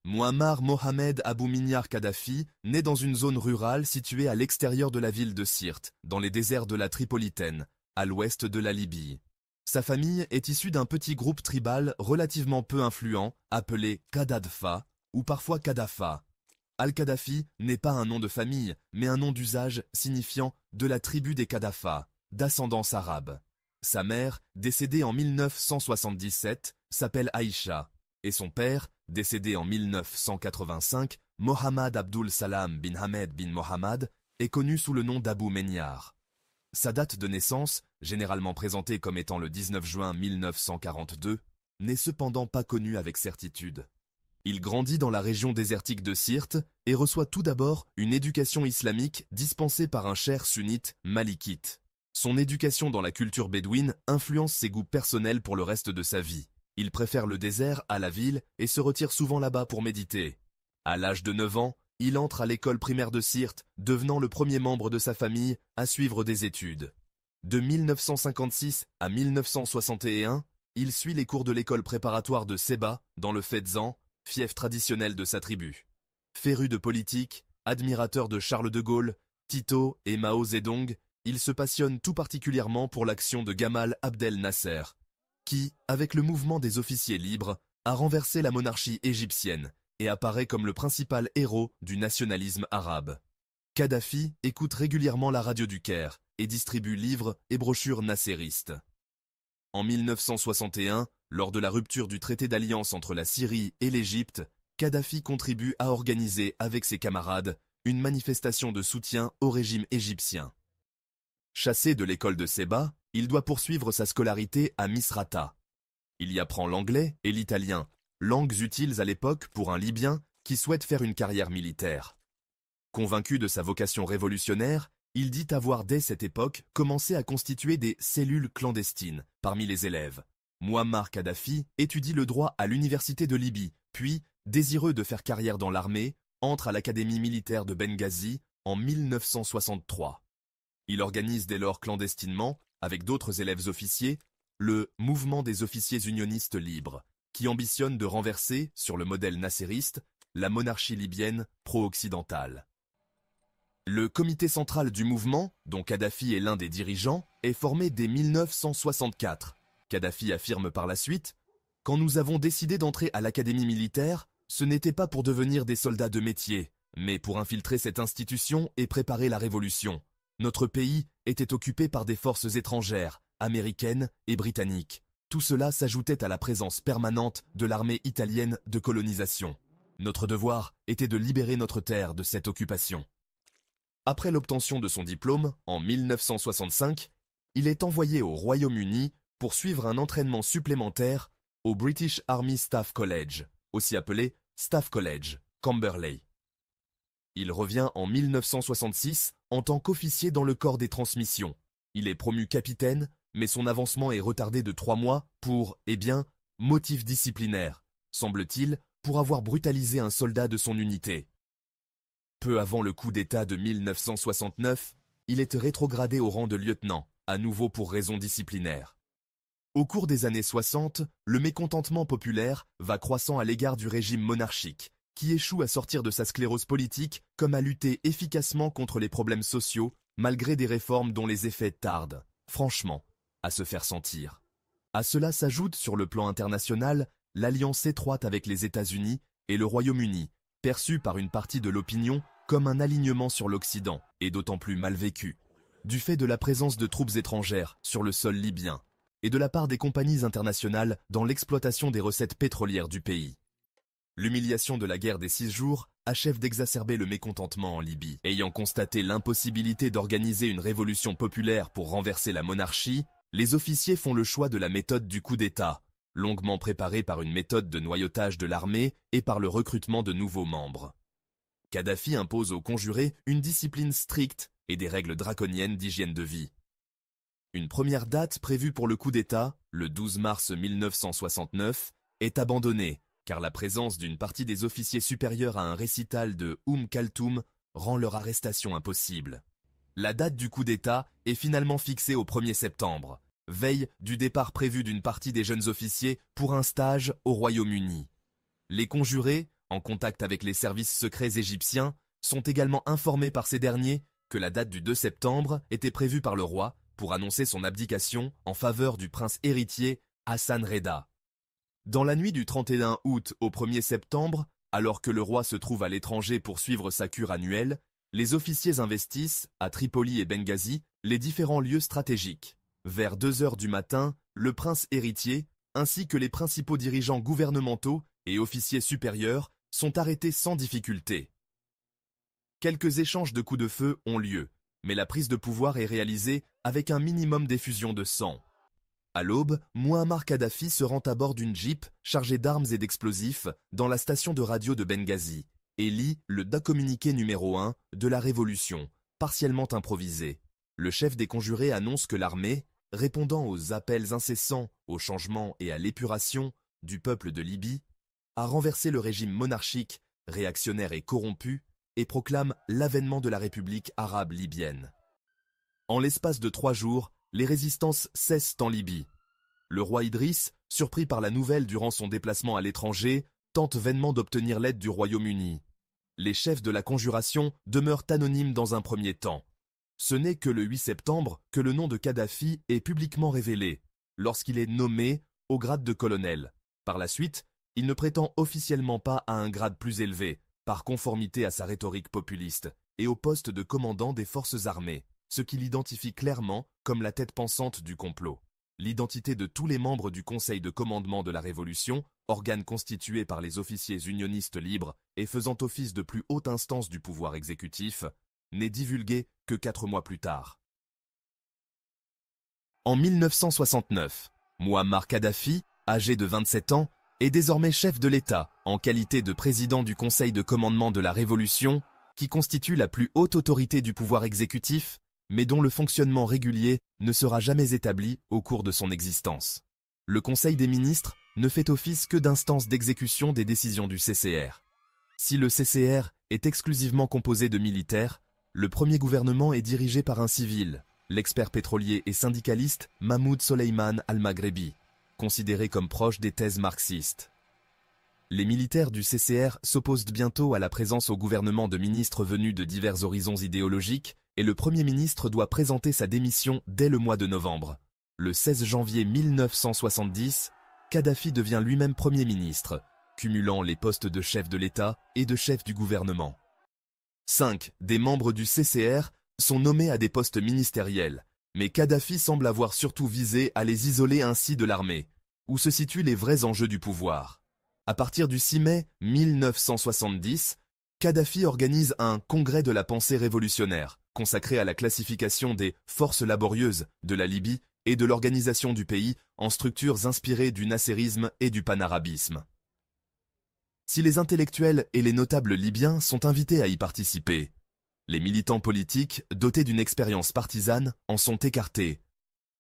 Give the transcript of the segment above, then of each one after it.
Muammar Mohamed Abou Minyar Kadhafi naît dans une zone rurale située à l'extérieur de la ville de Sirte, dans les déserts de la Tripolitaine, à l'ouest de la Libye. Sa famille est issue d'un petit groupe tribal relativement peu influent, appelé Kadadfa, ou parfois Kadafa. Al-Kadhafi n'est pas un nom de famille, mais un nom d'usage signifiant de la tribu des Kadafa, d'ascendance arabe. Sa mère, décédée en 1977, s'appelle Aïcha, et son père, décédé en 1985, Mohammad Abdul Salam bin Hamed bin Mohammad, est connu sous le nom d'Abou Minyar. Sa date de naissance, généralement présentée comme étant le 19 juin 1942, n'est cependant pas connue avec certitude. Il grandit dans la région désertique de Sirte et reçoit tout d'abord une éducation islamique dispensée par un cheikh sunnite malikite. Son éducation dans la culture bédouine influence ses goûts personnels pour le reste de sa vie. Il préfère le désert à la ville et se retire souvent là-bas pour méditer. À l'âge de 9 ans, il entre à l'école primaire de Sirte, devenant le premier membre de sa famille à suivre des études. De 1956 à 1961, il suit les cours de l'école préparatoire de Seba, dans le Fezzan, fief traditionnel de sa tribu. Féru de politique, admirateur de Charles de Gaulle, Tito et Mao Zedong, il se passionne tout particulièrement pour l'action de Gamal Abdel Nasser, qui, avec le mouvement des officiers libres, a renversé la monarchie égyptienne et apparaît comme le principal héros du nationalisme arabe. Kadhafi écoute régulièrement la radio du Caire et distribue livres et brochures nasseristes. En 1961, lors de la rupture du traité d'alliance entre la Syrie et l'Égypte, Kadhafi contribue à organiser avec ses camarades une manifestation de soutien au régime égyptien. Chassé de l'école de Seba, il doit poursuivre sa scolarité à Misrata. Il y apprend l'anglais et l'italien, langues utiles à l'époque pour un Libyen qui souhaite faire une carrière militaire. Convaincu de sa vocation révolutionnaire, il dit avoir dès cette époque commencé à constituer des cellules clandestines parmi les élèves. Muammar Kadhafi étudie le droit à l'université de Libye, puis, désireux de faire carrière dans l'armée, entre à l'académie militaire de Benghazi en 1963. Il organise dès lors clandestinement, avec d'autres élèves officiers, le mouvement des officiers unionistes libres, qui ambitionne de renverser, sur le modèle nassériste, la monarchie libyenne pro-occidentale. Le comité central du mouvement, dont Kadhafi est l'un des dirigeants, est formé dès 1964. Kadhafi affirme par la suite « Quand nous avons décidé d'entrer à l'académie militaire, ce n'était pas pour devenir des soldats de métier, mais pour infiltrer cette institution et préparer la révolution. Notre pays était occupé par des forces étrangères, américaines et britanniques. Tout cela s'ajoutait à la présence permanente de l'armée italienne de colonisation. Notre devoir était de libérer notre terre de cette occupation. » Après l'obtention de son diplôme, en 1965, il est envoyé au Royaume-Uni pour suivre un entraînement supplémentaire au British Army Staff College, aussi appelé Staff College, Camberley. Il revient en 1966 en tant qu'officier dans le corps des transmissions. Il est promu capitaine, mais son avancement est retardé de 3 mois pour, motif disciplinaire, semble-t-il, pour avoir brutalisé un soldat de son unité. Peu avant le coup d'État de 1969, il est rétrogradé au rang de lieutenant, à nouveau pour raisons disciplinaires. Au cours des années 60, le mécontentement populaire va croissant à l'égard du régime monarchique, qui échoue à sortir de sa sclérose politique comme à lutter efficacement contre les problèmes sociaux, malgré des réformes dont les effets tardent, franchement, à se faire sentir. À cela s'ajoute sur le plan international l'alliance étroite avec les États-Unis et le Royaume-Uni, perçue par une partie de l'opinion comme un alignement sur l'Occident, et d'autant plus mal vécu, du fait de la présence de troupes étrangères sur le sol libyen, et de la part des compagnies internationales dans l'exploitation des recettes pétrolières du pays. L'humiliation de la guerre des 6 jours achève d'exacerber le mécontentement en Libye. Ayant constaté l'impossibilité d'organiser une révolution populaire pour renverser la monarchie, les officiers font le choix de la méthode du coup d'État, longuement préparée par une méthode de noyautage de l'armée et par le recrutement de nouveaux membres. Kadhafi impose aux conjurés une discipline stricte et des règles draconiennes d'hygiène de vie. Une première date prévue pour le coup d'État, le 12 mars 1969, est abandonnée, car la présence d'une partie des officiers supérieurs à un récital de Kaltoum rend leur arrestation impossible. La date du coup d'État est finalement fixée au 1er septembre, veille du départ prévu d'une partie des jeunes officiers pour un stage au Royaume-Uni. Les conjurés en contact avec les services secrets égyptiens, sont également informés par ces derniers que la date du 2 septembre était prévue par le roi pour annoncer son abdication en faveur du prince héritier Hassan Reda. Dans la nuit du 31 août au 1er septembre, alors que le roi se trouve à l'étranger pour suivre sa cure annuelle, les officiers investissent, à Tripoli et Benghazi, les différents lieux stratégiques. Vers 2 heures du matin, le prince héritier, ainsi que les principaux dirigeants gouvernementaux et officiers supérieurs, sont arrêtés sans difficulté. Quelques échanges de coups de feu ont lieu, mais la prise de pouvoir est réalisée avec un minimum d'effusion de sang. À l'aube, Mouammar Kadhafi se rend à bord d'une jeep chargée d'armes et d'explosifs dans la station de radio de Benghazi et lit le communiqué numéro 1 de la Révolution, partiellement improvisé. Le chef des conjurés annonce que l'armée, répondant aux appels incessants au changement et à l'épuration du peuple de Libye, a renversé le régime monarchique, réactionnaire et corrompu, et proclame l'avènement de la République arabe libyenne. En l'espace de 3 jours, les résistances cessent en Libye. Le roi Idriss, surpris par la nouvelle durant son déplacement à l'étranger, tente vainement d'obtenir l'aide du Royaume-Uni. Les chefs de la conjuration demeurent anonymes dans un premier temps. Ce n'est que le 8 septembre que le nom de Kadhafi est publiquement révélé, lorsqu'il est nommé au grade de colonel. Par la suite, il ne prétend officiellement pas à un grade plus élevé, par conformité à sa rhétorique populiste, et au poste de commandant des forces armées, ce qui l'identifie clairement comme la tête pensante du complot. L'identité de tous les membres du Conseil de commandement de la Révolution, organe constitué par les officiers unionistes libres et faisant office de plus haute instance du pouvoir exécutif, n'est divulguée que 4 mois plus tard. En 1969, Mouammar Kadhafi, âgé de 27 ans, est désormais chef de l'État en qualité de président du Conseil de commandement de la Révolution, qui constitue la plus haute autorité du pouvoir exécutif, mais dont le fonctionnement régulier ne sera jamais établi au cours de son existence. Le Conseil des ministres ne fait office que d'instance d'exécution des décisions du CCR. Si le CCR est exclusivement composé de militaires, le premier gouvernement est dirigé par un civil, l'expert pétrolier et syndicaliste Mahmoud Soleiman Al-Maghrebi, considéré comme proche des thèses marxistes. Les militaires du CCR s'opposent bientôt à la présence au gouvernement de ministres venus de divers horizons idéologiques et le Premier ministre doit présenter sa démission dès le mois de novembre. Le 16 janvier 1970, Kadhafi devient lui-même Premier ministre, cumulant les postes de chef de l'État et de chef du gouvernement. 5 des membres du CCR sont nommés à des postes ministériels, mais Kadhafi semble avoir surtout visé à les isoler ainsi de l'armée, où se situent les vrais enjeux du pouvoir. À partir du 6 mai 1970, Kadhafi organise un congrès de la pensée révolutionnaire, consacré à la classification des forces laborieuses de la Libye et de l'organisation du pays en structures inspirées du nasserisme et du panarabisme. Si les intellectuels et les notables libyens sont invités à y participer, les militants politiques, dotés d'une expérience partisane, en sont écartés.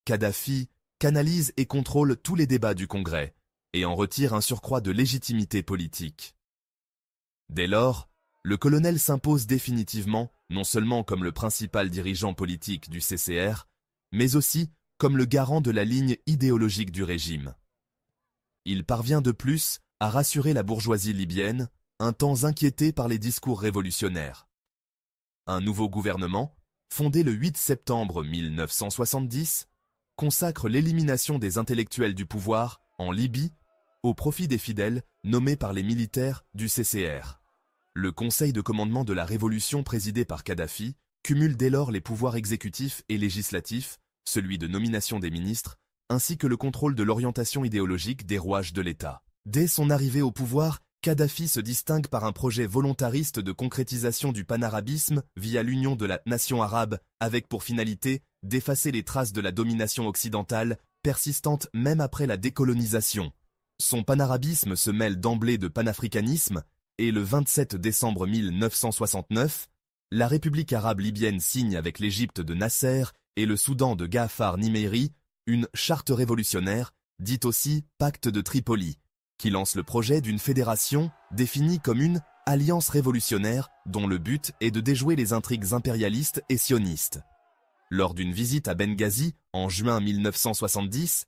Kadhafi canalise et contrôle tous les débats du Congrès et en retire un surcroît de légitimité politique. Dès lors, le colonel s'impose définitivement, non seulement comme le principal dirigeant politique du CCR, mais aussi comme le garant de la ligne idéologique du régime. Il parvient de plus à rassurer la bourgeoisie libyenne, un temps inquiétée par les discours révolutionnaires. Un nouveau gouvernement, fondé le 8 septembre 1970, consacre l'élimination des intellectuels du pouvoir en Libye au profit des fidèles nommés par les militaires du CCR. Le Conseil de commandement de la Révolution présidé par Kadhafi cumule dès lors les pouvoirs exécutifs et législatifs, celui de nomination des ministres, ainsi que le contrôle de l'orientation idéologique des rouages de l'État. Dès son arrivée au pouvoir, Kadhafi se distingue par un projet volontariste de concrétisation du panarabisme via l'union de la nation arabe avec pour finalité d'effacer les traces de la domination occidentale persistante même après la décolonisation. Son panarabisme se mêle d'emblée de panafricanisme et le 27 décembre 1969, la République arabe libyenne signe avec l'Égypte de Nasser et le Soudan de Gaafar Nimeiri une charte révolutionnaire, dite aussi Pacte de Tripoli, qui lance le projet d'une fédération définie comme une alliance révolutionnaire dont le but est de déjouer les intrigues impérialistes et sionistes. Lors d'une visite à Benghazi en juin 1970,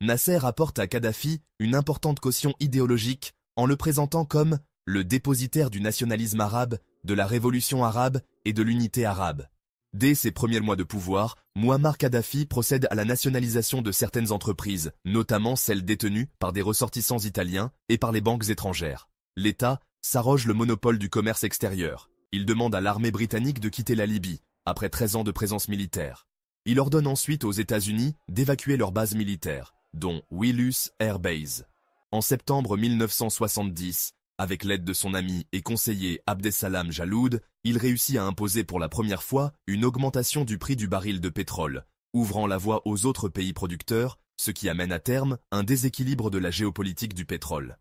Nasser apporte à Kadhafi une importante caution idéologique en le présentant comme le dépositaire du nationalisme arabe, de la révolution arabe et de l'unité arabe. Dès ses premiers mois de pouvoir, Mouammar Kadhafi procède à la nationalisation de certaines entreprises, notamment celles détenues par des ressortissants italiens et par les banques étrangères. L'État s'arroge le monopole du commerce extérieur. Il demande à l'armée britannique de quitter la Libye, après 13 ans de présence militaire. Il ordonne ensuite aux États-Unis d'évacuer leurs bases militaires, dont Wilus Air Base. En septembre 1970, avec l'aide de son ami et conseiller Abdessalem Jaloud, il réussit à imposer pour la première fois une augmentation du prix du baril de pétrole, ouvrant la voie aux autres pays producteurs, ce qui amène à terme un déséquilibre de la géopolitique du pétrole.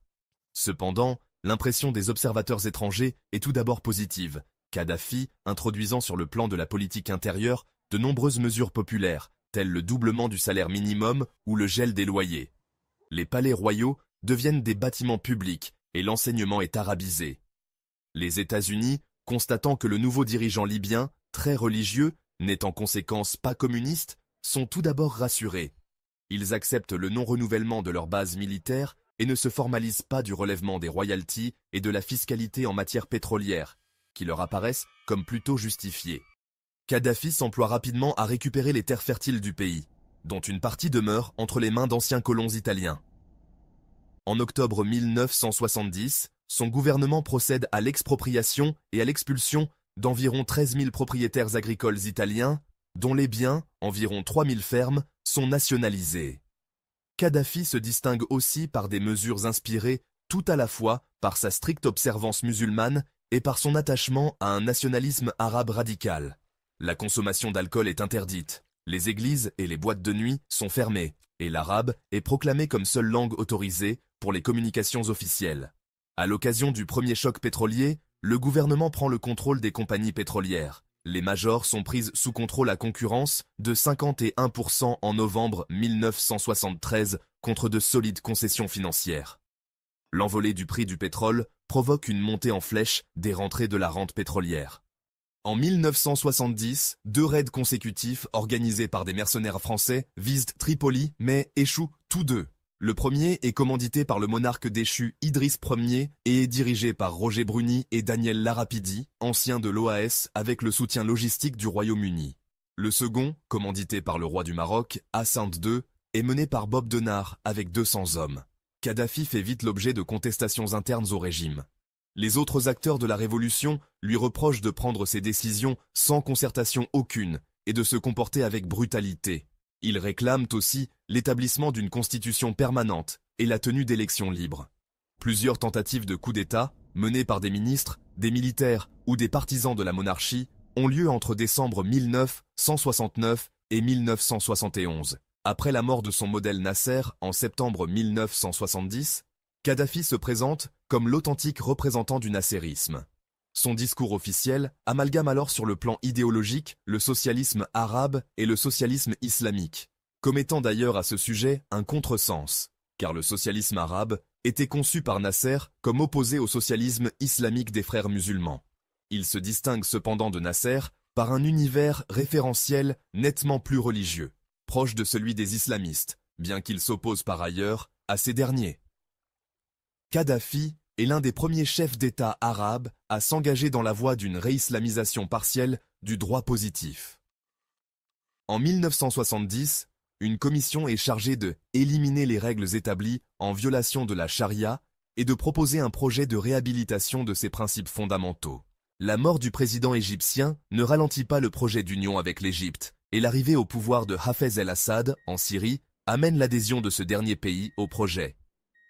Cependant, l'impression des observateurs étrangers est tout d'abord positive, Kadhafi introduisant sur le plan de la politique intérieure de nombreuses mesures populaires, telles le doublement du salaire minimum ou le gel des loyers. Les palais royaux deviennent des bâtiments publics et l'enseignement est arabisé. Les États-Unis, constatant que le nouveau dirigeant libyen, très religieux, n'est en conséquence pas communiste, sont tout d'abord rassurés. Ils acceptent le non-renouvellement de leur base militaire et ne se formalisent pas du relèvement des royalties et de la fiscalité en matière pétrolière, qui leur apparaissent comme plutôt justifiées. Kadhafi s'emploie rapidement à récupérer les terres fertiles du pays, dont une partie demeure entre les mains d'anciens colons italiens. En octobre 1970, son gouvernement procède à l'expropriation et à l'expulsion d'environ 13 000 propriétaires agricoles italiens, dont les biens, environ 3 000 fermes, sont nationalisés. Kadhafi se distingue aussi par des mesures inspirées tout à la fois par sa stricte observance musulmane et par son attachement à un nationalisme arabe radical. La consommation d'alcool est interdite, les églises et les boîtes de nuit sont fermées, et l'arabe est proclamé comme seule langue autorisée pour les communications officielles. À l'occasion du premier choc pétrolier, le gouvernement prend le contrôle des compagnies pétrolières. Les majors sont prises sous contrôle à concurrence de 51% en novembre 1973 contre de solides concessions financières. L'envolée du prix du pétrole provoque une montée en flèche des rentrées de la rente pétrolière. En 1970, 2 raids consécutifs organisés par des mercenaires français visent Tripoli mais échouent tous deux. Le premier est commandité par le monarque déchu Idriss Ier et est dirigé par Roger Bruni et Daniel Larrapidi, anciens de l'OAS avec le soutien logistique du Royaume-Uni. Le second, commandité par le roi du Maroc, Hassan II, est mené par Bob Denard avec 200 hommes. Kadhafi fait vite l'objet de contestations internes au régime. Les autres acteurs de la révolution lui reprochent de prendre ses décisions sans concertation aucune et de se comporter avec brutalité. Ils réclament aussi l'établissement d'une constitution permanente et la tenue d'élections libres. Plusieurs tentatives de coup d'État, menées par des ministres, des militaires ou des partisans de la monarchie, ont lieu entre décembre 1969 et 1971. Après la mort de son modèle Nasser en septembre 1970, Kadhafi se présente comme l'authentique représentant du nasserisme. Son discours officiel amalgame alors sur le plan idéologique le socialisme arabe et le socialisme islamique, commettant d'ailleurs à ce sujet un contresens, car le socialisme arabe était conçu par Nasser comme opposé au socialisme islamique des frères musulmans. Il se distingue cependant de Nasser par un univers référentiel nettement plus religieux, proche de celui des islamistes, bien qu'il s'oppose par ailleurs à ces derniers. Kadhafi est l'un des premiers chefs d'État arabes à s'engager dans la voie d'une réislamisation partielle du droit positif. En 1970, une commission est chargée de éliminer les règles établies en violation de la charia et de proposer un projet de réhabilitation de ses principes fondamentaux. La mort du président égyptien ne ralentit pas le projet d'union avec l'Égypte, et l'arrivée au pouvoir de Hafez el-Assad en Syrie amène l'adhésion de ce dernier pays au projet.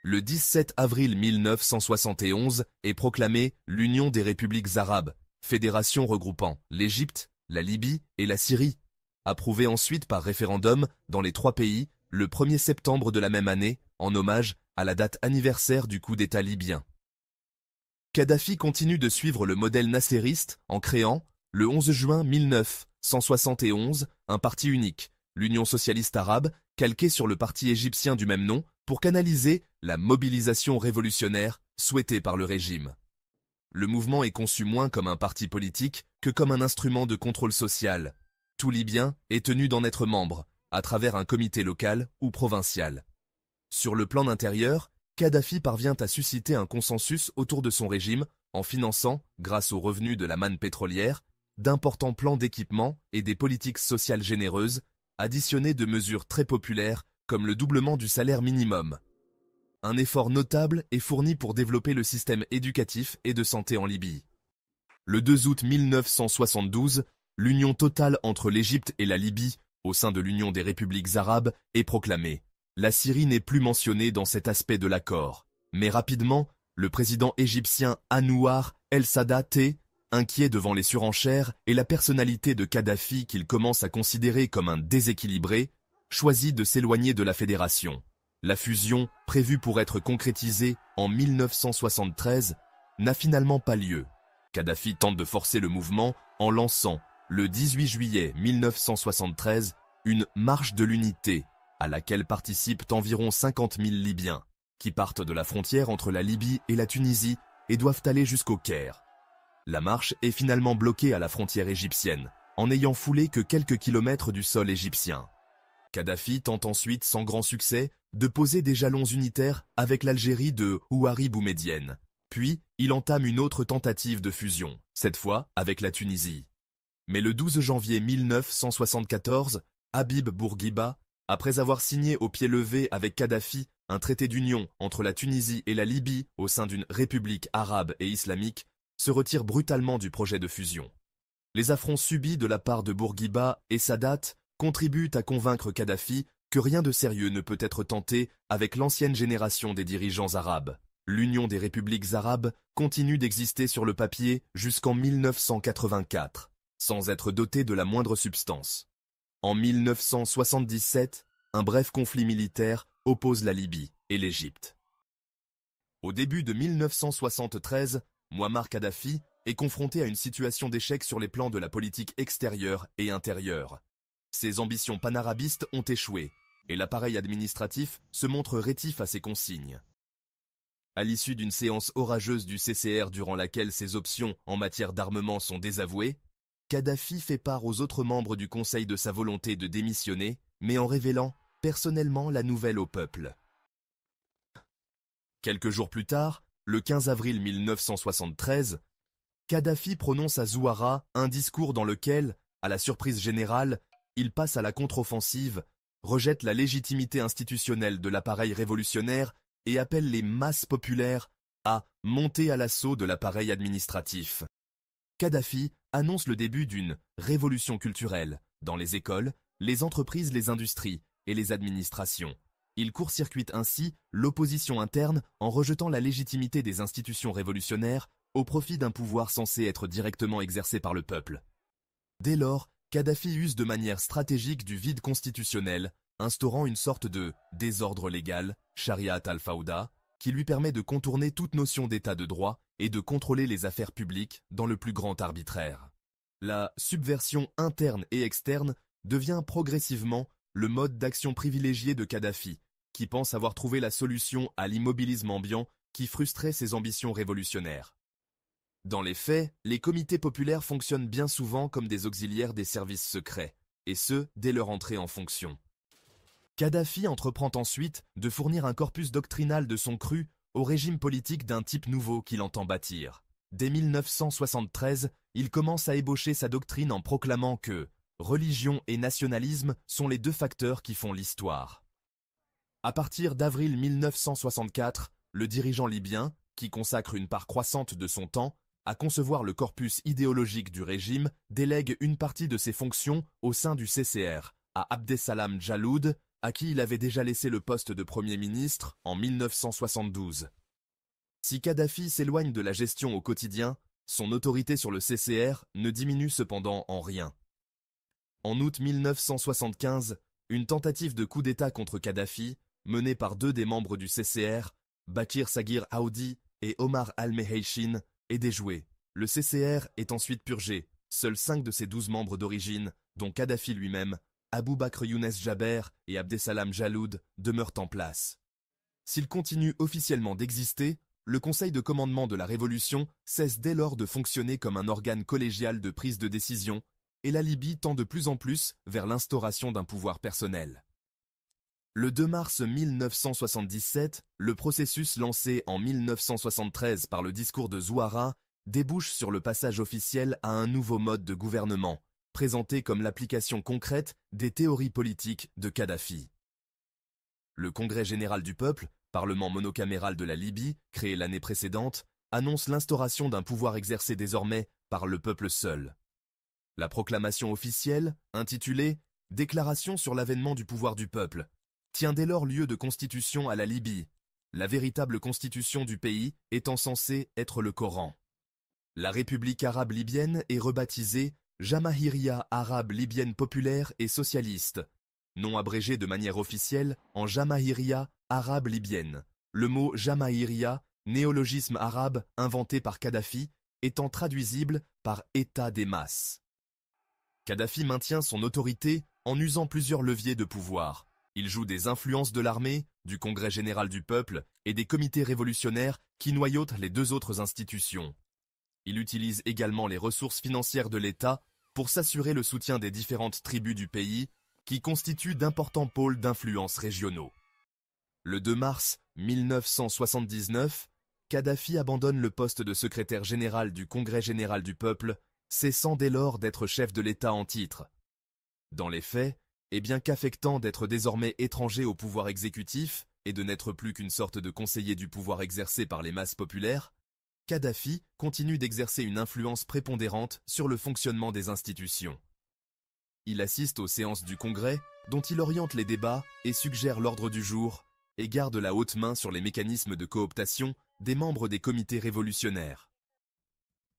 Le 17 avril 1971 est proclamée l'Union des républiques arabes, fédération regroupant l'Égypte, la Libye et la Syrie, approuvée ensuite par référendum dans les 3 pays le 1er septembre de la même année, en hommage à la date anniversaire du coup d'État libyen. Kadhafi continue de suivre le modèle nassériste en créant, le 11 juin 1971, un parti unique, l'Union socialiste arabe, calqué sur le parti égyptien du même nom, pour canaliser la mobilisation révolutionnaire souhaitée par le régime. Le mouvement est conçu moins comme un parti politique que comme un instrument de contrôle social. Tout Libyen est tenu d'en être membre, à travers un comité local ou provincial. Sur le plan intérieur, Kadhafi parvient à susciter un consensus autour de son régime en finançant, grâce aux revenus de la manne pétrolière, d'importants plans d'équipement et des politiques sociales généreuses, additionnées de mesures très populaires comme le doublement du salaire minimum. Un effort notable est fourni pour développer le système éducatif et de santé en Libye. Le 2 août 1972, l'union totale entre l'Égypte et la Libye, au sein de l'Union des républiques arabes, est proclamée. La Syrie n'est plus mentionnée dans cet aspect de l'accord. Mais rapidement, le président égyptien Anouar el-Sadat, inquiet devant les surenchères et la personnalité de Kadhafi qu'il commence à considérer comme un déséquilibré, choisit de s'éloigner de la fédération. La fusion, prévue pour être concrétisée en 1973, n'a finalement pas lieu. Kadhafi tente de forcer le mouvement en lançant, le 18 juillet 1973, une marche de l'unité, à laquelle participent environ 50 000 Libyens, qui partent de la frontière entre la Libye et la Tunisie et doivent aller jusqu'au Caire. La marche est finalement bloquée à la frontière égyptienne, en n'ayant foulé que quelques kilomètres du sol égyptien. Kadhafi tente ensuite, sans grand succès, de poser des jalons unitaires avec l'Algérie de Houari Boumedienne. Puis, il entame une autre tentative de fusion, cette fois avec la Tunisie. Mais le 12 janvier 1974, Habib Bourguiba, après avoir signé au pied levé avec Kadhafi un traité d'union entre la Tunisie et la Libye au sein d'une république arabe et islamique, se retire brutalement du projet de fusion. Les affronts subis de la part de Bourguiba et Sadat contribuent à convaincre Kadhafi que rien de sérieux ne peut être tenté avec l'ancienne génération des dirigeants arabes. L'Union des républiques arabes continue d'exister sur le papier jusqu'en 1984, sans être dotée de la moindre substance. En 1977, un bref conflit militaire oppose la Libye et l'Égypte. Au début de 1973, Mouammar Kadhafi est confronté à une situation d'échec sur les plans de la politique extérieure et intérieure. Ses ambitions panarabistes ont échoué, et l'appareil administratif se montre rétif à ses consignes. À l'issue d'une séance orageuse du CCR durant laquelle ses options en matière d'armement sont désavouées, Kadhafi fait part aux autres membres du Conseil de sa volonté de démissionner, mais en révélant personnellement la nouvelle au peuple. Quelques jours plus tard, le 15 avril 1973, Kadhafi prononce à Zouara un discours dans lequel, à la surprise générale, il passe à la contre-offensive, rejette la légitimité institutionnelle de l'appareil révolutionnaire et appelle les masses populaires à monter à l'assaut de l'appareil administratif. Kadhafi annonce le début d'une révolution culturelle dans les écoles, les entreprises, les industries et les administrations. Il court-circuite ainsi l'opposition interne en rejetant la légitimité des institutions révolutionnaires au profit d'un pouvoir censé être directement exercé par le peuple. Dès lors, Kadhafi use de manière stratégique du vide constitutionnel, instaurant une sorte de désordre légal, Shariat al-Fawda, qui lui permet de contourner toute notion d'état de droit et de contrôler les affaires publiques dans le plus grand arbitraire. La subversion interne et externe devient progressivement le mode d'action privilégié de Kadhafi, qui pense avoir trouvé la solution à l'immobilisme ambiant qui frustrait ses ambitions révolutionnaires. Dans les faits, les comités populaires fonctionnent bien souvent comme des auxiliaires des services secrets, et ce, dès leur entrée en fonction. Kadhafi entreprend ensuite de fournir un corpus doctrinal de son cru au régime politique d'un type nouveau qu'il entend bâtir. Dès 1973, il commence à ébaucher sa doctrine en proclamant que religion et nationalisme sont les deux facteurs qui font l'histoire. À partir d'avril 1964, le dirigeant libyen, qui consacre une part croissante de son temps à concevoir le corpus idéologique du régime, délègue une partie de ses fonctions au sein du CCR à Abdessalam Jaloud, à qui il avait déjà laissé le poste de Premier ministre en 1972. Si Kadhafi s'éloigne de la gestion au quotidien, son autorité sur le CCR ne diminue cependant en rien. En août 1975, une tentative de coup d'État contre Kadhafi, menée par deux des membres du CCR, Bakir Sagir Aoudi et Omar al-Meheichin, est déjouée. Le CCR est ensuite purgé. Seuls 5 de ses 12 membres d'origine, dont Kadhafi lui-même, Abou Bakr Younes Jaber et Abdessalam Jaloud, demeurent en place. S'il continue officiellement d'exister, le Conseil de commandement de la Révolution cesse dès lors de fonctionner comme un organe collégial de prise de décision, et la Libye tend de plus en plus vers l'instauration d'un pouvoir personnel. Le 2 mars 1977, le processus lancé en 1973 par le discours de Zouara débouche sur le passage officiel à un nouveau mode de gouvernement, présenté comme l'application concrète des théories politiques de Kadhafi. Le Congrès général du peuple, parlement monocaméral de la Libye, créé l'année précédente, annonce l'instauration d'un pouvoir exercé désormais par le peuple seul. La proclamation officielle, intitulée « Déclaration sur l'avènement du pouvoir du peuple », tient dès lors lieu de constitution à la Libye, la véritable constitution du pays étant censée être le Coran. La République arabe libyenne est rebaptisée Jamahiriya arabe libyenne populaire et socialiste, nom abrégé de manière officielle en Jamahiriya arabe libyenne. Le mot Jamahiriya, néologisme arabe inventé par Kadhafi, étant traduisible par État des masses. Kadhafi maintient son autorité en usant plusieurs leviers de pouvoir. Il joue des influences de l'armée, du Congrès général du peuple et des comités révolutionnaires qui noyautent les deux autres institutions. Il utilise également les ressources financières de l'État pour s'assurer le soutien des différentes tribus du pays qui constituent d'importants pôles d'influence régionaux. Le 2 mars 1979, Kadhafi abandonne le poste de secrétaire général du Congrès général du peuple, cessant dès lors d'être chef de l'État en titre. Dans les faits, et bien qu'affectant d'être désormais étranger au pouvoir exécutif et de n'être plus qu'une sorte de conseiller du pouvoir exercé par les masses populaires, Kadhafi continue d'exercer une influence prépondérante sur le fonctionnement des institutions. Il assiste aux séances du Congrès, dont il oriente les débats et suggère l'ordre du jour, et garde la haute main sur les mécanismes de cooptation des membres des comités révolutionnaires.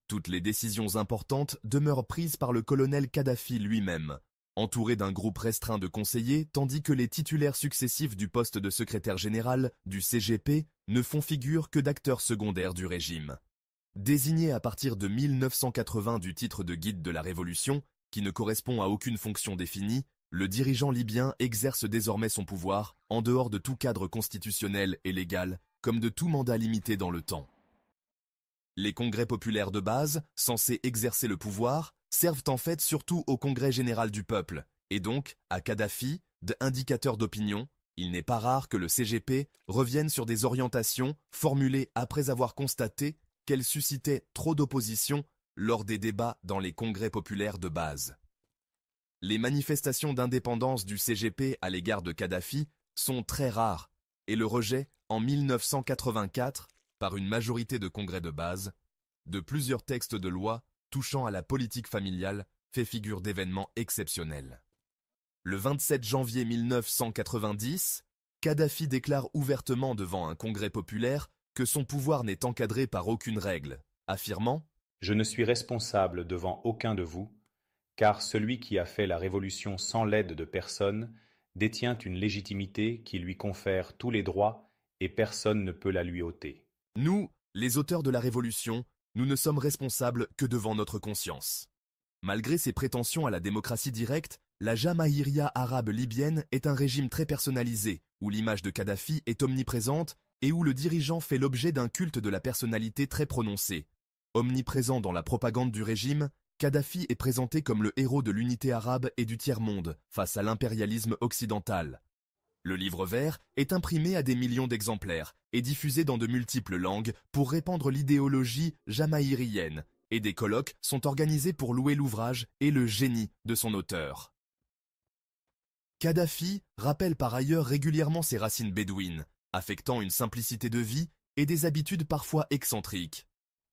Toutes les décisions importantes demeurent prises par le colonel Kadhafi lui-même, entouré d'un groupe restreint de conseillers, tandis que les titulaires successifs du poste de secrétaire général du CGP ne font figure que d'acteurs secondaires du régime. Désigné à partir de 1980 du titre de guide de la Révolution, qui ne correspond à aucune fonction définie, le dirigeant libyen exerce désormais son pouvoir en dehors de tout cadre constitutionnel et légal, comme de tout mandat limité dans le temps. Les congrès populaires de base, censés exercer le pouvoir, servent en fait surtout au Congrès général du peuple, et donc à Kadhafi, d'indicateur d'opinion. Il n'est pas rare que le CGP revienne sur des orientations formulées après avoir constaté qu'elles suscitaient trop d'opposition lors des débats dans les congrès populaires de base. Les manifestations d'indépendance du CGP à l'égard de Kadhafi sont très rares, et le rejet, en 1984, par une majorité de congrès de base, de plusieurs textes de loi touchant à la politique familiale fait figure d'événements exceptionnels. Le 27 janvier 1990, Kadhafi déclare ouvertement devant un congrès populaire que son pouvoir n'est encadré par aucune règle, affirmant « Je ne suis responsable devant aucun de vous, car celui qui a fait la révolution sans l'aide de personne détient une légitimité qui lui confère tous les droits et personne ne peut la lui ôter. » Nous, les auteurs de la Révolution, nous ne sommes responsables que devant notre conscience. Malgré ses prétentions à la démocratie directe, la Jamahiriya arabe libyenne est un régime très personnalisé, où l'image de Kadhafi est omniprésente et où le dirigeant fait l'objet d'un culte de la personnalité très prononcé. Omniprésent dans la propagande du régime, Kadhafi est présenté comme le héros de l'unité arabe et du tiers-monde face à l'impérialisme occidental. Le livre vert est imprimé à des millions d'exemplaires et diffusé dans de multiples langues pour répandre l'idéologie jamahirienne, et des colloques sont organisés pour louer l'ouvrage et le génie de son auteur. Kadhafi rappelle par ailleurs régulièrement ses racines bédouines, affectant une simplicité de vie et des habitudes parfois excentriques.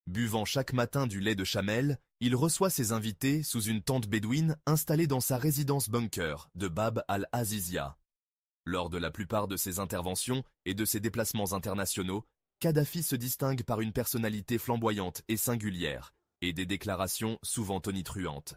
Buvant chaque matin du lait de chamel, il reçoit ses invités sous une tente bédouine installée dans sa résidence bunker de Bab al-Azizia. Lors de la plupart de ses interventions et de ses déplacements internationaux, Kadhafi se distingue par une personnalité flamboyante et singulière, et des déclarations souvent tonitruantes.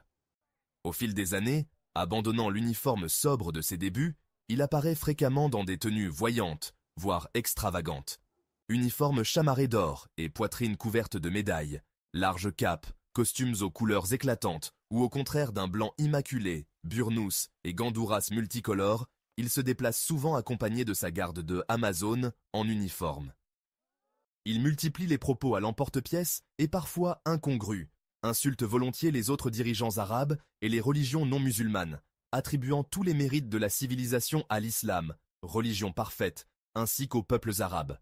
Au fil des années, abandonnant l'uniforme sobre de ses débuts, il apparaît fréquemment dans des tenues voyantes, voire extravagantes. Uniforme chamarré d'or et poitrine couverte de médailles, large cape, costumes aux couleurs éclatantes ou au contraire d'un blanc immaculé, burnous et gandouras multicolores, il se déplace souvent accompagné de sa garde de Amazone en uniforme. Il multiplie les propos à l'emporte-pièce et parfois incongrus, insulte volontiers les autres dirigeants arabes et les religions non musulmanes, attribuant tous les mérites de la civilisation à l'islam, religion parfaite, ainsi qu'aux peuples arabes.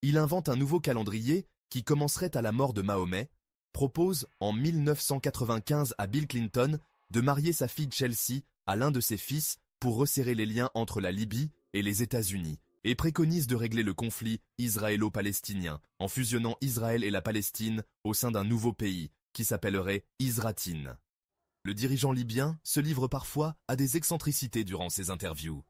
Il invente un nouveau calendrier qui commencerait à la mort de Mahomet, propose en 1995 à Bill Clinton de marier sa fille Chelsea à l'un de ses fils pour resserrer les liens entre la Libye et les États-Unis, et préconise de régler le conflit israélo-palestinien en fusionnant Israël et la Palestine au sein d'un nouveau pays qui s'appellerait Isra'tine. Le dirigeant libyen se livre parfois à des excentricités durant ses interviews.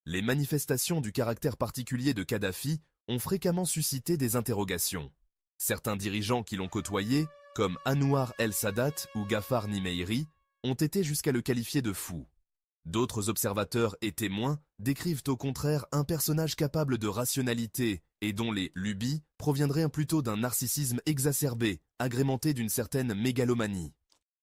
Les manifestations du caractère particulier de Kadhafi ont fréquemment suscité des interrogations. Certains dirigeants qui l'ont côtoyé, comme Anwar el-Sadat ou Ghaffar Nimeiri, ont été jusqu'à le qualifier de fou. D'autres observateurs et témoins décrivent au contraire un personnage capable de rationalité et dont les lubies proviendraient plutôt d'un narcissisme exacerbé, agrémenté d'une certaine mégalomanie.